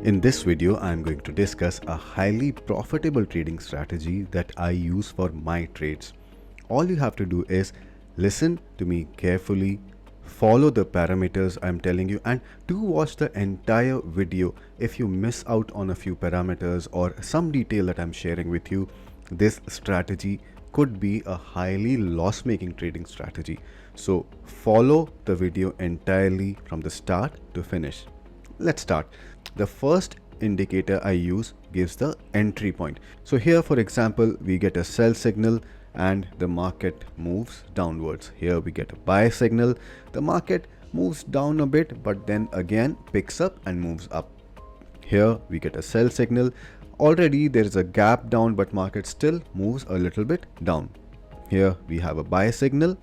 In this video, I am going to discuss a highly profitable trading strategy that I use for my trades. All you have to do is listen to me carefully, follow the parameters I'm telling you, and do watch the entire video. If you miss out on a few parameters or some detail that I'm sharing with you, this strategy could be a highly loss-making trading strategy. So follow the video entirely from the start to finish. Let's start. The first indicator I use gives the entry point. So here, for example, we get a sell signal and the market moves downwards. Here we get a buy signal. The market moves down a bit, but then again picks up and moves up. Here we get a sell signal. Already there is a gap down, but market still moves a little bit down. Here we have a buy signal.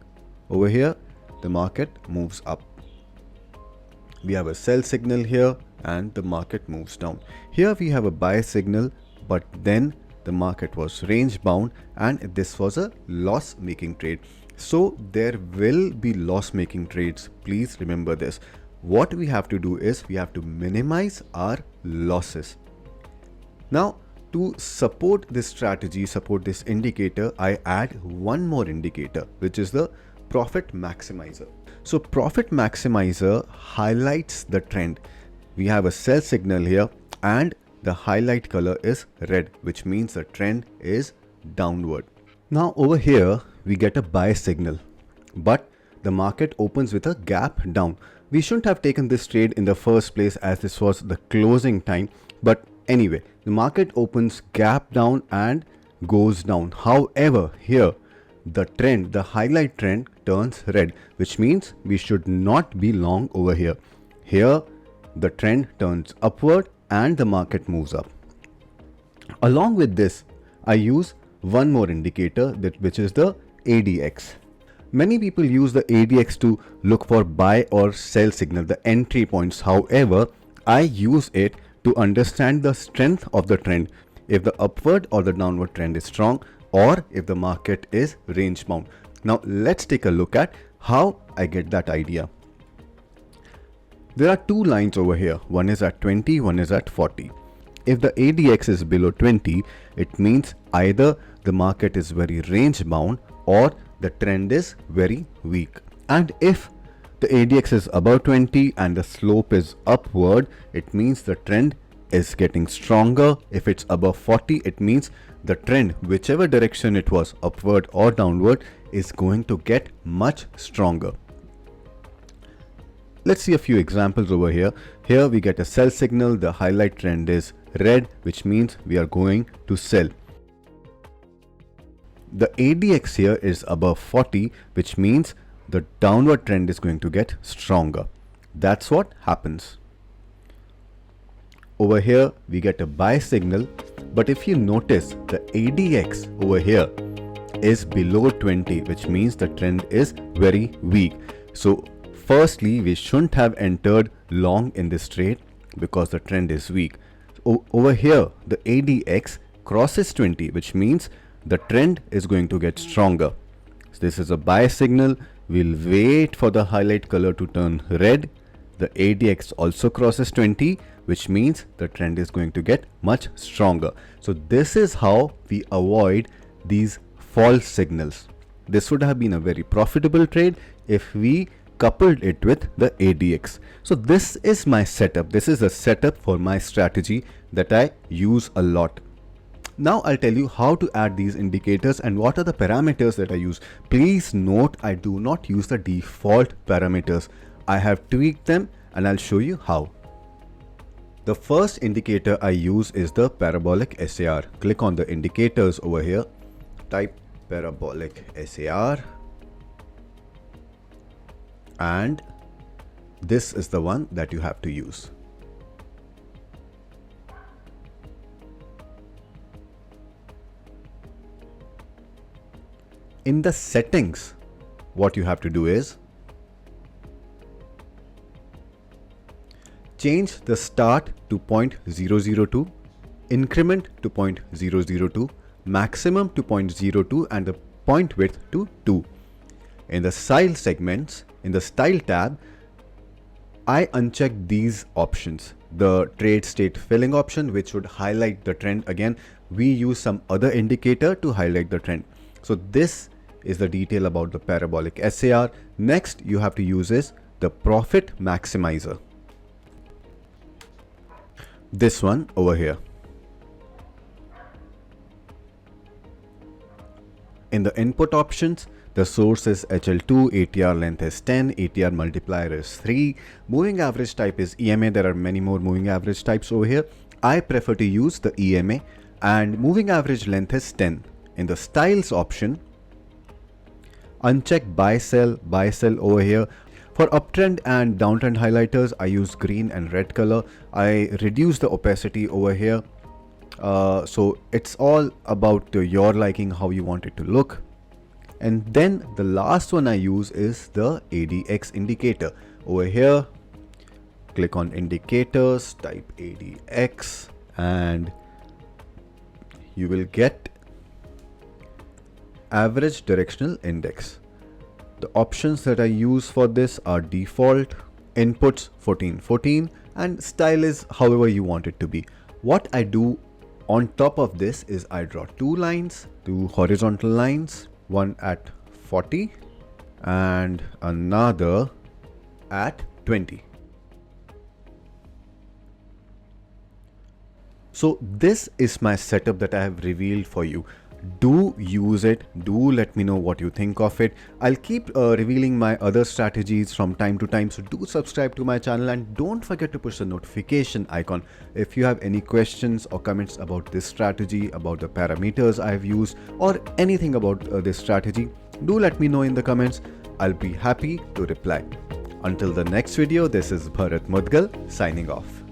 Over here, the market moves up. We have a sell signal here and the market moves down. Here we have a buy signal, but then the market was range bound and this was a loss making trade. So there will be loss making trades. Please remember this. What we have to do is we have to minimize our losses. Now, to support this strategy, support this indicator, I add one more indicator, which is the profit maximizer. So profit maximizer highlights the trend. We have a sell signal here and the highlight color is red, which means the trend is downward. Now over here, we get a buy signal, but the market opens with a gap down. We shouldn't have taken this trade in the first place as this was the closing time. But anyway, the market opens gap down and goes down. However, here the trend, the highlight trend turns red, which means we should not be long over here. Here, the trend turns upward and the market moves up. Along with this, I use one more indicator, which is the Adx. Many people use the Adx to look for buy or sell signal, the entry points. However, I use it to understand the strength of the trend, if the upward or the downward trend is strong, or if the market is range bound. Now let's take a look at how I get that idea. There are two lines over here. One is at 20, one is at 40. If the ADX is below 20, it means either the market is very range bound or the trend is very weak. And if the ADX is above 20 and the slope is upward, it means the trend is getting stronger. If it's above 40, it means the trend, whichever direction it was, upward or downward, is going to get much stronger. Let's see a few examples over here. Here we get a sell signal. The highlight trend is red, which means we are going to sell. The ADX here is above 40, which means the downward trend is going to get stronger. That's what happens. Over here, we get a buy signal. But if you notice, the ADX over here is below 20, which means the trend is very weak. So firstly, we shouldn't have entered long in this trade because the trend is weak. Over here, the ADX crosses 20, which means the trend is going to get stronger. So this is a buy signal. We'll wait for the highlight color to turn red. The ADX also crosses 20, which means the trend is going to get much stronger. So this is how we avoid these false signals. This would have been a very profitable trade if we coupled it with the ADX. So this is my setup. This is a setup for my strategy that I use a lot. Now I'll tell you how to add these indicators and what are the parameters that I use. Please note, I do not use the default parameters. I have tweaked them and I'll show you how. The first indicator I use is the Parabolic Sar. Click on the indicators over here. Type Parabolic Sar. And this is the one that you have to use. In the settings, what you have to do is change the start to 0.002, increment to 0.002, maximum to 0.02 and the point width to 2. In the style segments, in the style tab, I uncheck these options. the trade state filling option, which would highlight the trend. Again, we use some other indicator to highlight the trend. So this is the detail about the Parabolic SAR. Next, you have to use is the profit maximizer. This one over here. In the input options, the source is HL2, ATR length is 10, ATR multiplier is 3, moving average type is EMA. There are many more moving average types over here. I prefer to use the EMA, and moving average length is 10. In the styles option, uncheck buy sell over here. For uptrend and downtrend highlighters, I use green and red color. I reduce the opacity over here. So it's all about your liking, how you want it to look. And then the last one I use is the Adx indicator. Over here, click on indicators, type Adx, and you will get average directional index. The options that I use for this are default, inputs 1414, and style is however you want it to be. What I do on top of this is I draw two lines, two horizontal lines, one at 40 and another at 20. So this is my setup that I have revealed for you. Do use it. Do let me know what you think of it. I'll keep revealing my other strategies from time to time. So do subscribe to my channel and don't forget to push the notification icon. If you have any questions or comments about this strategy, about the parameters I've used, or anything about this strategy, do let me know in the comments. I'll be happy to reply. Until the next video, this is Bharat Mudgal signing off.